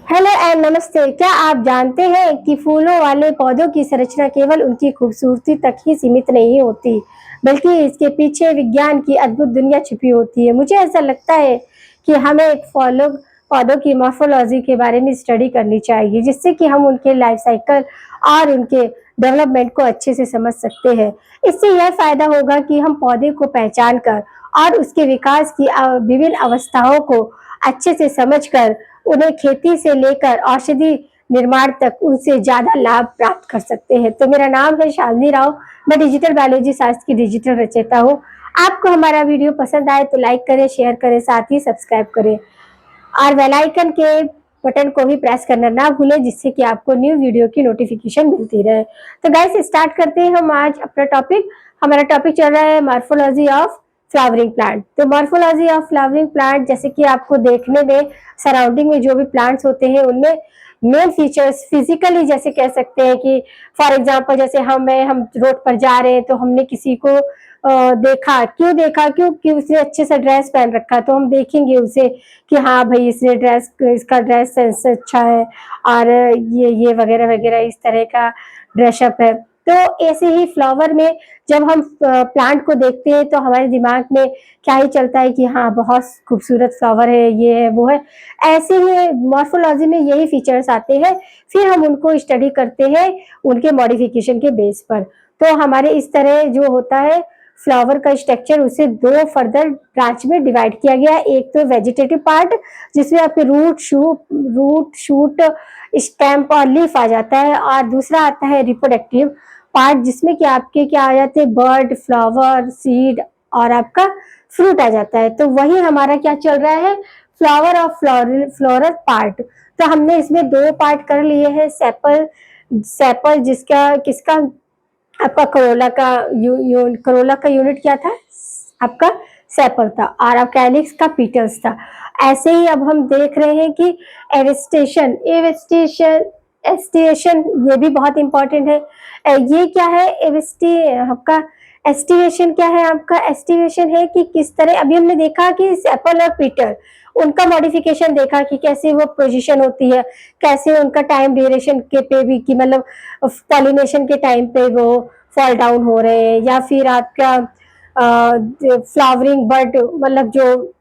Hello and नमस्ते। क्या आप जानते हैं कि फूलों वाले पौधों की संरचना केवल उनकी खूबसूरती तक ही सीमित नहीं होती, बल्कि इसके पीछे विज्ञान की अद्भुत दुनिया छिपी होती है। मुझे ऐसा लगता है कि हमें एक फॉलो पौधों की मॉर्फोलॉजी के बारे में स्टडी करनी चाहिए, जिससे कि हम उनके लाइफ साइकिल और उनके डेवलपमेंट को अच्छे से समझ सकते हैं। इससे यह फ़ायदा होगा कि हम पौधे को पहचान कर और उसके विकास की विभिन्न अवस्थाओं को अच्छे से समझकर उन्हें खेती से लेकर औषधि निर्माण तक उनसे ज़्यादा लाभ प्राप्त कर सकते हैं। तो मेरा नाम है शालिनी राव, मैं डिजिटल बायोलॉजी शास्त्र की डिजिटल रचयिता हूँ। आपको हमारा वीडियो पसंद आए तो लाइक करें, शेयर करें, साथ ही सब्सक्राइब करें और बेल आइकन के बटन को भी प्रेस करना ना भूलें, जिससे कि आपको न्यू वीडियो की नोटिफिकेशन मिलती रहे। तो गाइस स्टार्ट करते हैं हम आज अपना टॉपिक। हमारा टॉपिक चल रहा है मॉर्फोलॉजी ऑफ फ्लावरिंग प्लांट। तो मॉर्फोलॉजी ऑफ फ्लावरिंग प्लांट, जैसे कि आपको देखने में सराउंडिंग में जो भी प्लांट्स होते हैं उनमें मेन फीचर्स फिजिकली जैसे कह सकते हैं कि फॉर एग्जांपल जैसे हम रोड पर जा रहे हैं तो हमने किसी को देखा, क्यों देखा, क्योंकि उसने अच्छे से ड्रेस पहन रखा, तो हम देखेंगे उसे कि हाँ भाई इसने इसका ड्रेस सेंस अच्छा है और ये वगैरह वगैरह इस तरह का ड्रेसअप है। तो ऐसे ही फ्लावर में जब हम प्लांट को देखते हैं तो हमारे दिमाग में क्या ही चलता है कि हाँ बहुत खूबसूरत फ्लावर है, ये है वो है। ऐसे ही मॉर्फोलॉजी में यही फीचर्स आते हैं, फिर हम उनको स्टडी करते हैं उनके मॉडिफिकेशन के बेस पर। तो हमारे इस तरह जो होता है फ्लावर का स्ट्रक्चर, उसे दो फर्दर ब्रांच में डिवाइड किया गया। एक तो वेजिटेटिव पार्ट जिसमें आपके रूट शूट स्टेम और लीफ आ जाता है, और दूसरा आता है रिप्रोडक्टिव पार्ट जिसमें कि आपके क्या आ जाते हैं बर्ड, फ्लावर, सीड और आपका फ्रूट आ जाता है। तो वही हमारा क्या चल रहा है, फ्लावर और फ्लोरल पार्ट। तो हमने इसमें दो पार्ट कर लिए हैं। सेपल सेपल जिसका किसका आपका करोला का यूनिट क्या था, आपका सेपल था, और आपका एलिक्स का पीटल्स था। ऐसे ही अब हम देख रहे हैं कि एवेस्टेशन एवेस्टेशन एस्टिवेशन, ये भी बहुत इंपॉर्टेंट है। ये क्या है आपका एस्टिवेशन क्या है, आपका एस्टिवेशन है कि किस तरह अभी हमने देखा कि सेपल और पीटल उनका मॉडिफिकेशन देखा कि कैसे वो पोजीशन होती है, कैसे उनका टाइम ड्यूरेशन के पे भी कि मतलब पॉलिनेशन के टाइम पे वो फॉल डाउन हो रहे हैं, या फिर आपका फ्लावरिंग बर्ड मतलब जो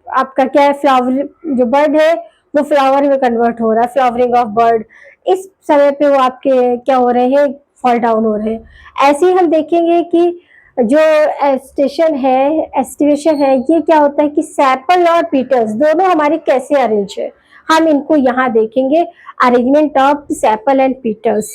आपका क्या है फ्लावर जो बर्ड है वो फ्लावर में कन्वर्ट हो रहा है, फ्लावरिंग ऑफ बर्ड। इस समय पे वो आपके क्या हो रहे हैं, फॉल डाउन हो रहे हैं। ऐसे ही हम देखेंगे कि जो एस्टेशन है एस्टिवेशन है, ये क्या होता है कि सेपल और पीटल्स दोनों हमारे कैसे अरेंज है, हम इनको यहाँ देखेंगे। Arrangement of sepal and petals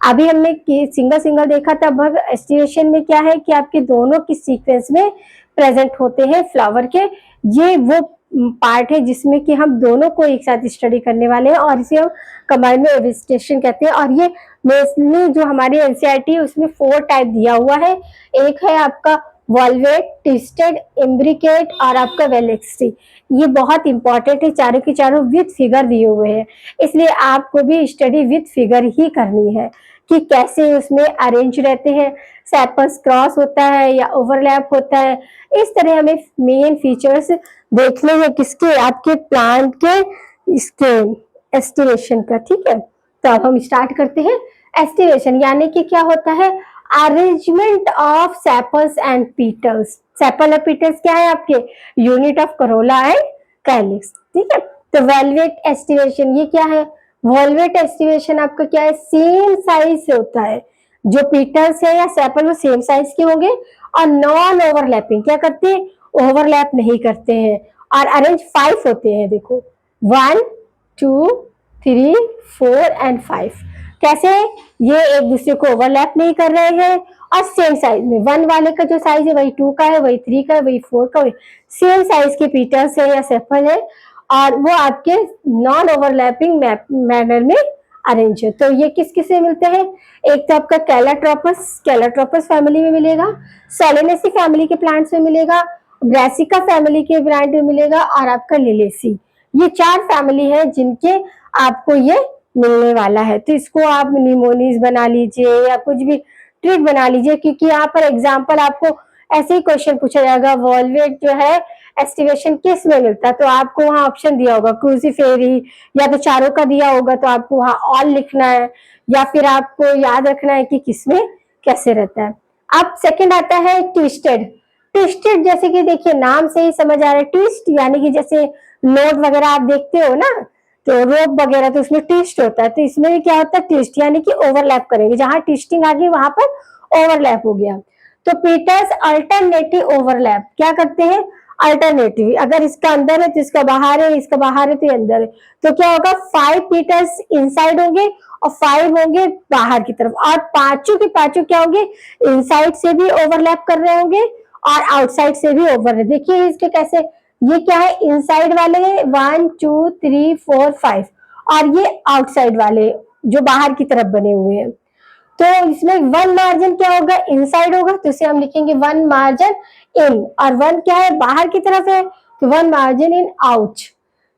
अभी हमने सिंगल सिंगल देखा था, अब एस्टिवेशन में क्या है कि आपके दोनों की सीक्वेंस में प्रेजेंट होते हैं फ्लावर के। ये वो पार्ट है जिसमें कि हम दोनों को एक साथ स्टडी करने वाले हैं, और इसे हम कंबाइंड में एविस्टेशन कहते हैं। और ये मेनली जो हमारी एनसीईआरटी है उसमें 4 टाइप दिया हुआ है। एक है आपका वॉल्वेट, ट्विस्टेड, इम्ब्रिकेट और आपका वेलेक्सी। ये बहुत इंपॉर्टेंट है, चारों के चारों विथ फिगर दिए हुए हैं, इसलिए आपको भी स्टडी विथ फिगर ही करनी है कि कैसे उसमें अरेंज रहते हैं, सेपल्स क्रॉस होता है या ओवरलैप होता है। इस तरह हमें मेन फीचर्स देखने हैं किसके, आपके प्लांट के इसके एस्टिवेशन का। ठीक है, तो अब हम स्टार्ट करते हैं। एस्टिवेशन यानी कि क्या होता है, arrangement of sepals and petals. Sepal और पीटल्स क्या है, आपके unit of Corolla and calyx. ठीक है, तो वेलवेट एस्टिवेशन ये क्या है, वॉल्वेट एस्टिवेशन आपका क्या है, सेम साइज से होता है। जो पीटल्स है या सेपल वो सेम साइज के होंगे, और नॉन ओवरलैपिंग क्या करते हैं, ओवरलैप नहीं करते हैं। और अरेंज 5 होते हैं, देखो 1 2 3 4 एंड 5। कैसे, ये एक दूसरे को ओवरलैप नहीं कर रहे हैं, और सेम साइज में 1 वाले का जो साइज है वही 2 का है, वही 3 का है, वही 4 का, वही सेम साइज के पीटल्स है या सेपल है, और वो आपके नॉन ओवरलैपिंग मैनर में अरेंज है। तो ये किस किस से मिलते हैं, एक तो आपका कैलाट्रोपस फैमिली में मिलेगा, सोलेनेसी फैमिली के प्लांट्स में मिलेगा, ब्रासिका फैमिली के प्लांट में मिलेगा, और आपका लिलेसी। ये 4 फैमिली है जिनके आपको ये मिलने वाला है। तो इसको आप निमोनीज बना लीजिए या कुछ भी ट्रिक बना लीजिए, क्योंकि यहाँ पर एग्जाम्पल आपको ऐसे ही क्वेश्चन पूछा जाएगा, वॉल्वेट जो है एस्टिवेशन किस में मिलता है, तो आपको वहां ऑप्शन दिया होगा क्रूसीफेरी, या तो चारों का दिया होगा तो आपको वहां ऑल लिखना है, या फिर आपको याद रखना है कि किसमें कैसे रहता है। अब सेकंड आता है ट्विस्टेड। ट्विस्टेड जैसे कि देखिए नाम से ही समझ आ रहा है, ट्विस्ट यानी कि जैसे नोट वगैरह आप देखते हो ना, तो रोप वगैरह तो उसमें ट्विस्ट होता है, तो इसमें भी क्या होता है ट्विस्ट, यानी कि ओवरलैप करेंगे, जहां ट्विस्टिंग आ गई वहां पर ओवरलैप हो गया। तो पीटर्स अल्टरनेटिव ओवरलैप क्या करते हैं, अल्टरनेटिव, अगर इसका अंदर है तो इसका बाहर है, इसका बाहर है तो ये अंदर है, तो क्या होगा 5 पीटर्स इनसाइड होंगे और 5 होंगे बाहर की तरफ, और पांचों के पांचों क्या होंगे, इनसाइड से भी ओवरलैप कर रहे होंगे और आउटसाइड से भी ओवर। देखिए इसके कैसे, ये क्या है इनसाइड वाले 1 2 3 4 5, और ये आउटसाइड वाले जो बाहर की तरफ बने हुए हैं। तो इसमें वन मार्जिन क्या होगा, इनसाइड होगा, तो इसे हम लिखेंगे वन मार्जिन इन, और वन क्या है बाहर की तरफ है, तो वन मार्जिन इन आउट।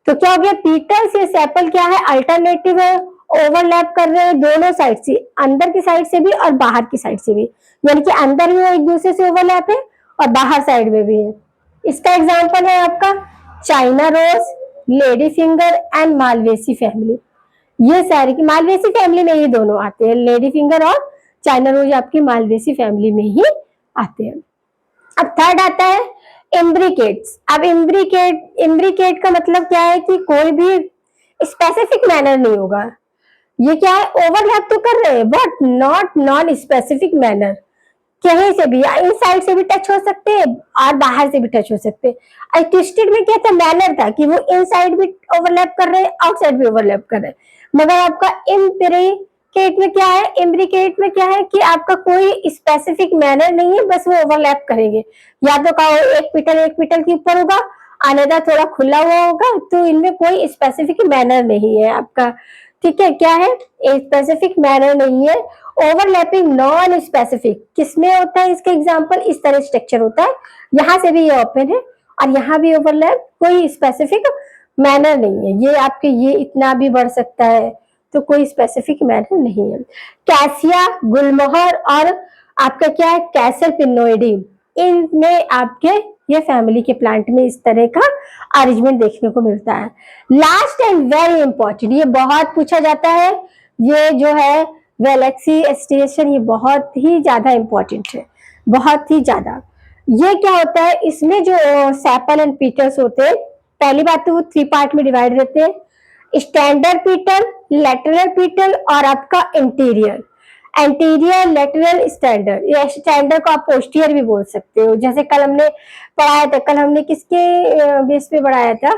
तो क्या हो गया, पीटर से सेपल क्या है, अल्टरनेटिव है, ओवरलैप कर रहे हैं दोनों साइड से, अंदर की साइड से भी और बाहर की साइड से भी, यानी कि अंदर में एक दूसरे से ओवरलैप है और बाहर साइड में भी है। इसका एग्जाम्पल है आपका China rose, lady finger and Malvaceae family. ये सारे की मालवेसी फैमिली में ये दोनों आते हैं, लेडी फिंगर और चाइना रोज आपकी मालवेसी फैमिली में ही आते हैं। अब थर्ड आता है इम्ब्रिकेट्स। अब इम्ब्रिकेट का मतलब क्या है कि कोई भी स्पेसिफिक मैनर नहीं होगा, ये क्या है ओवरलैप तो कर रहे हैं but not non specific manner, कहीं से भी इन साइड से भी टच हो सकते हैं और बाहर से भी टच हो सकते हैं। ट्विस्टेड में क्या था, मैनर था कि वो इन साइड भी ओवरलैप कर रहे हैं आउटसाइड भी ओवरलैप कर रहे हैं, मगर आपका इम्ब्रिकेट में क्या है, इम्ब्रिकेट में क्या है कि आपका कोई स्पेसिफिक मैनर नहीं है, बस वो ओवरलैप करेंगे, या तो कहो एक पिटल के ऊपर होगा, अनदर थोड़ा खुला हुआ होगा, तो इनमें कोई स्पेसिफिक मैनर नहीं है आपका, ठीक है, क्या है स्पेसिफिक मैनर नहीं है। ओवरलैपिंग नॉन स्पेसिफिक किसमें होता है, इसका एग्जांपल इस तरह स्ट्रक्चर होता है, यहाँ से भी ये ओपन है और यहाँ भी ओवरलैप, कोई स्पेसिफिक मैनर नहीं है, ये आपके ये इतना भी बढ़ सकता है, तो कोई स्पेसिफिक मैनर नहीं है। कैसिया, गुलमोहर और आपका क्या है कैसल पिनोइडी, इनमें आपके ये फैमिली के प्लांट में इस तरह का अरेंजमेंट देखने को मिलता है। लास्ट एंड वेरी इंपॉर्टेंट, ये बहुत पूछा जाता है, ये जो है गैलेक्सी एस्टिएशन, ये बहुत ही ज्यादा इंपॉर्टेंट है, बहुत ही ज्यादा। ये क्या होता है, इसमें जो सेपल एंड पीटल्स होते हैं, पहली बात तो वो 3 पार्ट में डिवाइड रहते हैं, स्टैंडर्ड पीटल, लेटरल पीटल और आपका इंटीरियर। एंटीरियर, लेटरल, स्टैंडर्ड, ये स्टैंडर्ड को आप पोस्टीरियर भी बोल सकते हो, जैसे कल हमने पढ़ाया था, कल हमने किसके बेस पे पढ़ाया था,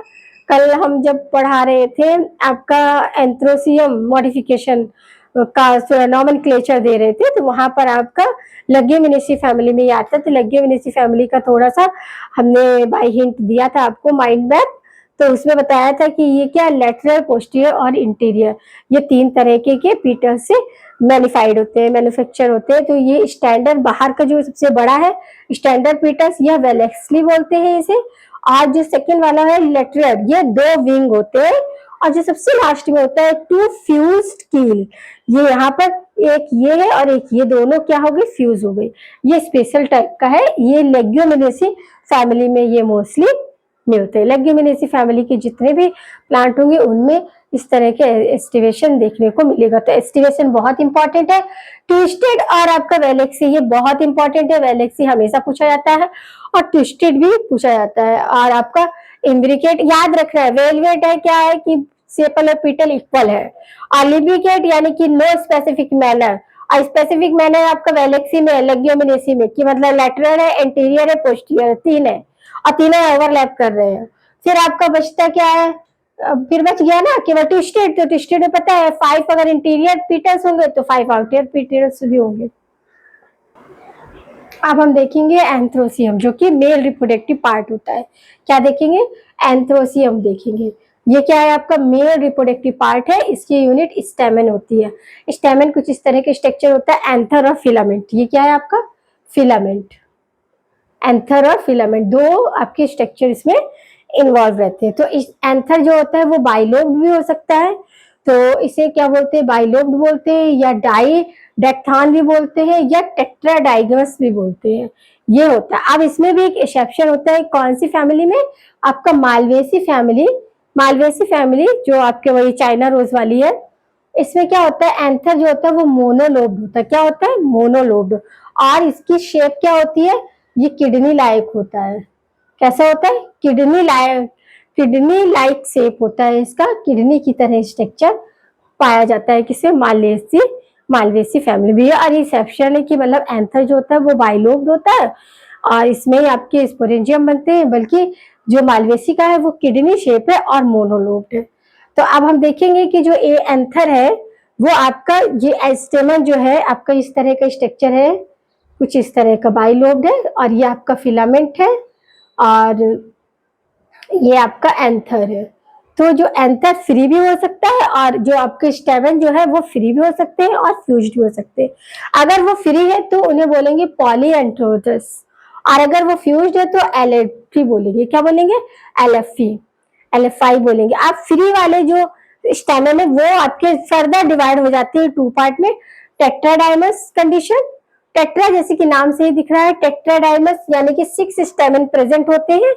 कल हम जब पढ़ा रहे थे आपका एंथ्रोसियम मॉडिफिकेशन का नॉमेनक्लेचर दे रहे थे, तो वहां पर आपका लेग्यूमिनेसी फैमिली में ही आता है, तो लेग्यूमिनेसी फैमिली का थोड़ा सा हमने बाय हिंट दिया था आपको माइंड मैप, तो उसमें बताया था कि ये क्या लेटरल, पोस्टीरियर और इंटीरियर, ये 3 तरह के पीटल से मैन्युफाइड होते हैं, मैन्युफैक्चर होते हैं। तो ये स्टैंडर्ड बाहर का जो सबसे बड़ा है स्टैंडर्ड पीटल्स, यह वेलेक्सली बोलते हैं इसे, और जो सेकंड वाला है लेटरल, ये 2 विंग होते हैं, और जो सबसे लास्ट में होता है 2 फ्यूज्ड कील, ये यहाँ पर एक ये है और एक ये, दोनों क्या हो गई फ्यूज हो गई, ये स्पेशल टाइप का है, ये लेग्यूमिनेसी फैमिली में ये मोस्टली मिलते हैं। लेग्यूमिनेसी फैमिली के जितने भी प्लांट होंगे उनमें इस तरह के एस्टिवेशन देखने को मिलेगा, तो एस्टिवेशन बहुत इंपॉर्टेंट है। ट्विस्टेड और आपका वेलेक्सी ये बहुत इंपॉर्टेंट है, वेलेक्सी हमेशा पूछा जाता है और ट्विस्टेड भी पूछा जाता है। और आपका इम्ब्रिकेट याद रखना है, वेलवेट है क्या है कि सेपल और पीटल इक्वल है, और लिब्रिकेट यानी कि नो स्पेसिफिक मैनर, और स्पेसिफिक मैनर आपका वेलेक्सी में, लेग्यूमिनेसी में, कि मतलब लेटरल है, इंटीरियर है, पोस्टीरियर है, 3 है और तीनों ओवरलैप कर रहे हैं। फिर आपका बचता क्या है, फिर बच गया ना कि वो ट्विस्टेड, तो ट्विस्टेड में पता है 5 अगर इंटीरियर पीटल्स होंगे तो 5 आउटर पीटल्स भी होंगे। अब हम देखेंगे एंथ्रोसियम, जो कि मेल रिप्रोडक्टिव पार्ट होता है। क्या देखेंगे, एंथ्रोसियम देखेंगे। ये क्या है आपका मेल रिप्रोडक्टिव पार्ट है, इसकी यूनिट स्टेमन होती है। स्टेमन कुछ इस तरह के स्ट्रक्चर होता है, एंथर और फिलामेंट, ये क्या है आपका फिलामेंट, एंथर और फिलामेंट 2 आपके स्ट्रक्चर इसमें इन्वॉल्व रहते हैं। तो इस एंथर जो होता है वो बाइलोब भी हो सकता है, तो इसे क्या बोलते हैं, बाइलोब्ड बोलते हैं या डाई डेक्थान भी बोलते हैं या टेट्राडाइगमस भी बोलते हैं। ये होता है। अब इसमें भी एक एक्सेप्शन होता है, कौन सी फैमिली में, आपका मालवेसी फैमिली। मालवेसी फैमिली जो आपके वही चाइना रोज वाली है, इसमें क्या होता है, एंथर जो होता है वो मोनोलोब्ड होता है। क्या होता है, मोनोलोब्ड। और इसकी शेप क्या होती है, ये किडनी लाइक होता है। कैसा होता है, किडनी लाइक शेप होता है इसका, किडनी की तरह स्ट्रक्चर पाया जाता है किसे, मालवेसी मालवेसी फैमिली भी। और रिसेप्शन है कि मतलब एंथर जो होता है वो बाइलोब्ड होता है और इसमें ही आपके स्पोरेंजियम बनते हैं, बल्कि जो मालवेसी का है वो किडनी शेप है और मोनोलोब्ड है। तो अब हम देखेंगे कि जो ए एंथर है वो आपका, ये स्टेमन जो है आपका इस तरह का स्ट्रक्चर है, कुछ इस तरह का बाइलोब्ड है, और ये आपका फिलामेंट है और ये आपका एंथर है। तो जो एंथर फ्री भी हो सकता है और जो आपके स्टेमन जो है वो फ्री भी हो सकते हैं और फ्यूज्ड भी हो सकते हैं। अगर वो फ्री है तो उन्हें बोलेंगे पॉलीएंथ्रोजस, और अगर वो फ्यूज्ड है तो एलएफी बोलेंगे। क्या बोलेंगे, एलएफई, एलएफआई बोलेंगे। आप फ्री वाले जो स्टेमन है वो आपके फर्दर डिवाइड हो जाते हैं टू पार्ट में, टेट्राडाइमस कंडीशन, टेट्रा जैसे कि नाम से ही दिख रहा है, टेट्राडाइमस यानी कि 6 स्टेमन प्रेजेंट होते हैं,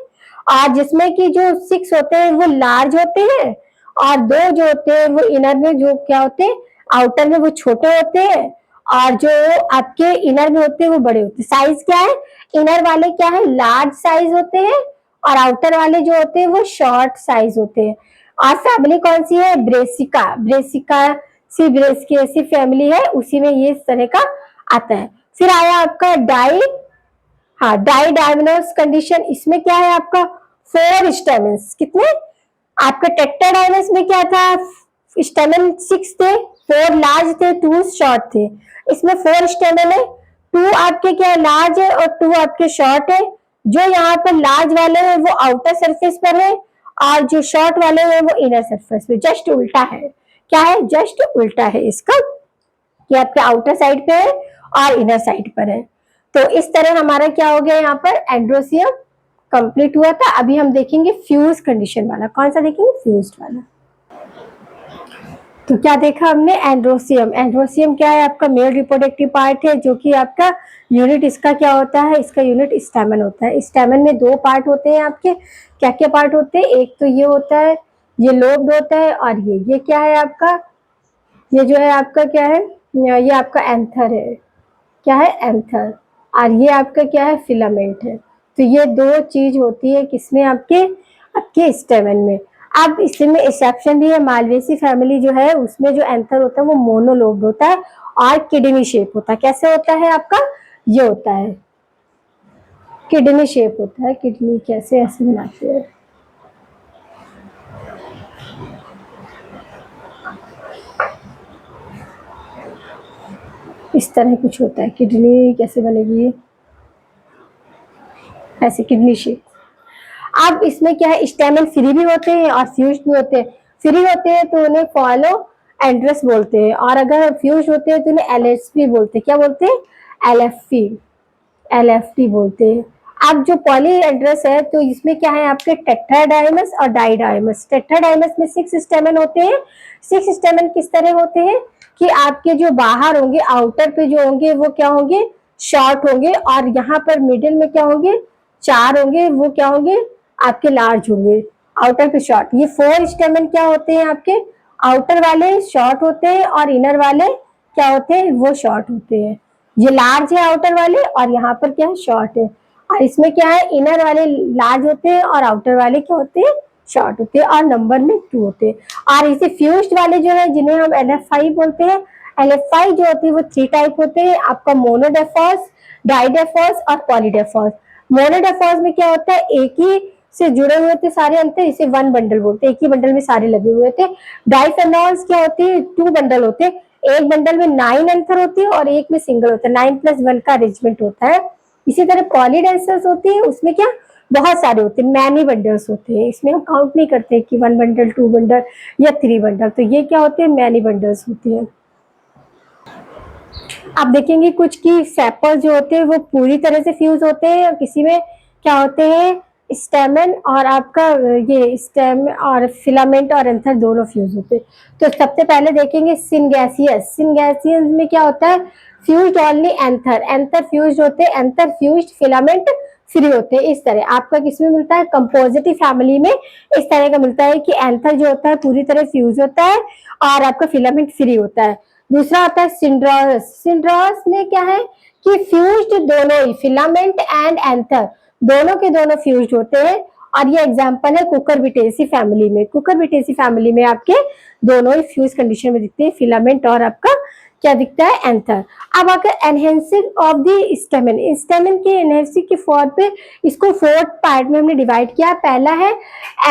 और जिसमें कि जो 6 होते हैं वो लार्ज होते हैं और 2 जो होते हैं वो इनर में जो क्या होते हैं, आउटर में वो छोटे होते हैं, और जो आपके इनर में होते हैं वो बड़े होते हैं। साइज क्या है, इनर वाले क्या है, लार्ज साइज होते हैं और आउटर वाले जो होते हैं वो शॉर्ट साइज होते हैं। और फैमिली कौन सी है, ब्रेसिका, ब्रेसिका सी ब्रेस की ऐसी फैमिली है, उसी में ये इस तरह का आता है। फिर आया आपका डाई, हाँ डाई डायमोनस कंडीशन। इसमें क्या है आपका 4 स्टेमन्स, कितने, आपका टेट्राडाइमस में क्या था, स्टेमन 6 थे, 4 लार्ज थे, 2 शॉर्ट थे। इसमें 4 स्टेमन है, 2 आपके क्या लार्ज है और 2 आपके शॉर्ट है। जो यहाँ पर लार्ज वाले हैं वो आउटर सरफेस पर है और जो शॉर्ट वाले हैं वो इनर सरफेस पे, जस्ट उल्टा है। क्या है, जस्ट उल्टा है इसका, कि आपके आउटर साइड पे है और इनर साइड पर है। तो इस तरह हमारा क्या हो गया, यहाँ पर एंड्रोसियम कंप्लीट हुआ था। अभी हम देखेंगे फ्यूज कंडीशन वाला, कौन सा देखेंगे, फ्यूज्ड वाला। तो क्या देखा हमने, एंड्रोसियम। एंड्रोसियम क्या है, आपका मेल रिप्रोडक्टिव पार्ट है, जो कि आपका यूनिट इसका क्या होता है, इसका यूनिट स्टैमन होता है। स्टैमन में 2 पार्ट होते हैं आपके, क्या क्या पार्ट होते हैं, एक तो ये होता है, ये लोब्ड होता है, और ये क्या है आपका, ये जो है आपका क्या है, ये आपका एंथर है, क्या है, एंथर, और ये आपका क्या है, फिलामेंट है। तो ये 2 चीज होती है किसमें, आपके आपके स्टेमन में। अब इसमें एक्सेप्शन भी है, मालवेसी फैमिली जो है उसमें जो एंथर होता है वो मोनोलोब्ड होता है और किडनी शेप होता है। कैसे होता है आपका, ये होता है किडनी शेप होता है, किडनी कैसे ऐसे बनाते हैं, इस तरह कुछ होता है। किडनी कैसे बनेगी, ऐसे किडनी शेप। अब इसमें क्या है, स्टेमन फ्री भी होते हैं और फ्यूज्ड भी होते हैं। फ्री होते हैं तो उन्हें फॉलो एंड्रस बोलते हैं, और अगर फ्यूज होते हैं तो उन्हें एलएसपी बोलते हैं। क्या बोलते हैं, एलएफपी, एलएफटी बोलते हैं। अब जो पॉली एंड्रस है तो इसमें क्या है, आपके टेट्राडाइमस और डाइडाइमस। टेट्राडाइमस में 6 स्टेमन होते हैं। 6 स्टेमन किस तरह होते हैं कि आपके जो बाहर होंगे, आउटर पे जो होंगे वो क्या होंगे, शॉर्ट होंगे, और यहाँ पर मिडिल में क्या होंगे, 4 होंगे, वो क्या होंगे, आपके लार्ज होंगे, आउटर पे शॉर्ट। ये 4 स्टेमन क्या होते हैं आपके, आउटर वाले शॉर्ट होते हैं और इनर वाले क्या होते हैं, वो शॉर्ट होते हैं। ये लार्ज है आउटर वाले और यहाँ पर क्या है, शॉर्ट है। और इसमें क्या है, इनर वाले लार्ज होते हैं और आउटर वाले क्या होते हैं, शॉर्ट होते हैं, और नंबर में 2 होते हैं। और इसे फ्यूज्ड वाले जो है जिन्हें हम एलएफआई बोलते हैं, एलएफआई जो होती है वो 3 टाइप होते हैं आपका, मोनोडेफॉस, डाइडेफॉस और पॉलीडेफॉस। मोनोडेफॉस में क्या होता है, एक ही से जुड़े हुए थे सारे अंतर, इसे 1 बंडल बोलते हैं, एक ही बंडल में सारे लगे हुए थे। डाइफेनॉल्स क्या होती है, 2 बंडल होते हैं, एक बंडल में 9 अंतर होती है और एक में सिंगल होता है, 9+1 का अरेंजमेंट होता है। इसी तरह पॉलीडेंसर्स होती है, उसमें क्या बहुत सारे होते हैं, मैनी बंडल्स होते हैं, इसमें हम काउंट नहीं करते कि 1 बंडल, 2 बंडल या 3 बंडल। तो ये क्या होते हैं, मैनी बंडल्स होते हैं। आप देखेंगे कुछ की सेपल्स जो होते हैं वो पूरी तरह से फ्यूज होते हैं, और किसी में क्या होते हैं, स्टेमन और आपका ये स्टेम और फिलामेंट और एंथर दोनों फ्यूज होते हैं। तो सबसे पहले देखेंगे सिनगैसियस। सिनगैसियस में क्या होता है, fused only anther, anther fused होते हैं, एंथर फ्यूज्ड, फिलामेंट फ्री होते हैं। इस तरह आपका किसमें मिलता है, कंपोजिटिव फैमिली में इस तरह का मिलता है कि एंथर जो होता है पूरी तरह फ्यूज होता है और आपका फिलामेंट फ्री होता है। दूसरा आता है सिंड्रोस। सिंड्रोस में क्या है कि फ्यूज्ड दोनों ही, फिलामेंट एंड एंथर दोनों के दोनों फ्यूज्ड होते हैं। और ये एग्जांपल है कुकुरबिटेसी फैमिली में। कुकुरबिटेसी फैमिली में आपके दोनों ही फ्यूज कंडीशन में दिखते हैं, फिलामेंट और आपका क्या दिखता है, एंथर। अब आकर एनहेंसिंग ऑफ द स्टेमन, स्टेमन के एनहेंसिंग के फॉर पे इसको 4 पार्ट में हमने डिवाइड किया। पहला है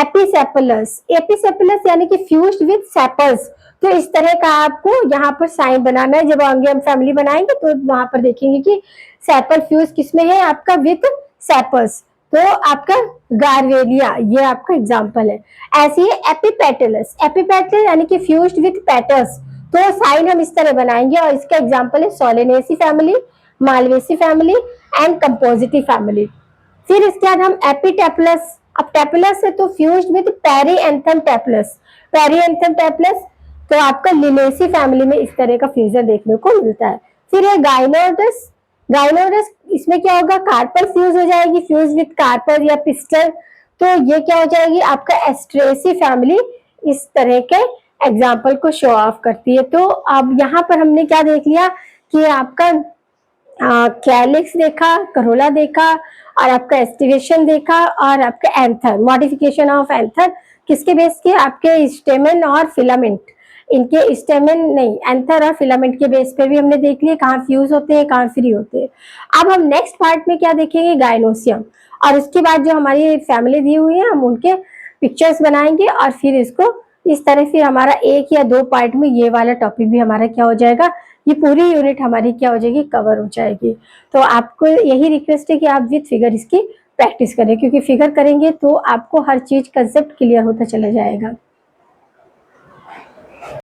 एपिसेपलस। एपिसेपलस यानी कि फ्यूज्ड विद सेपल्स। तो इस तरह का आपको यहाँ पर साइन बनाना है। जब आगे हम फैमिली बनाएंगे तो वहां पर देखेंगे कि सेपल फ्यूज किसमें है, आपका विद सेपल्स। तो आपका गार्वेलिया ये आपका एग्जांपल है। ऐसे ही एपिपेटलस। एपिपेटल यानी कि फ्यूज्ड विद पेटल्स। तो साइन हम इस तरह बनाएंगे और इसका एग्जांपल है solanaceae family, malvaceae family and compositae family. फिर इसके बाद हम एपिटेपलस। अब टेपलस है तो फ्यूज्ड विद पेरीएंथम टेपलस। पेरीएंथम टेपलस तो आपका लिनेसी फैमिली में इस तरह का फ्यूजन देखने को मिलता है। फिर है गाइनोडस। गाइनोडस इसमें क्या होगा, कार्पल फ्यूज हो जाएगी, फ्यूज विद कार्पल या पिस्टल। तो ये क्या हो जाएगी, आपका एस्ट्रेसी फैमिली इस तरह के एग्जाम्पल को शो ऑफ करती है। तो अब यहाँ पर हमने क्या देख लिया कि आपका कैलिक्स देखा, करोला देखा और आपका एस्टिवेशन देखा और आपका एंथर, मॉडिफिकेशन ऑफ एंथर किसके बेस के, आपके स्टेमन और फिलामेंट। इनके स्टेमन नहीं, एंथर और फिलामेंट के बेस पे भी हमने देख लिया कहाँ फ्यूज होते हैं, कहाँ फ्री होते हैं। अब हम नेक्स्ट पार्ट में क्या देखेंगे, गायनोसियम। और उसके बाद जो हमारी फैमिली दी हुई है हम उनके पिक्चर्स बनाएंगे और फिर इसको इस तरह फिर हमारा 1 या 2 पार्ट में ये वाला टॉपिक भी हमारा क्या हो जाएगा, ये पूरी यूनिट हमारी क्या हो जाएगी, कवर हो जाएगी। तो आपको यही रिक्वेस्ट है कि आप विद फिगर इसकी प्रैक्टिस करें, क्योंकि फिगर करेंगे तो आपको हर चीज कंसेप्ट क्लियर होता चला जाएगा।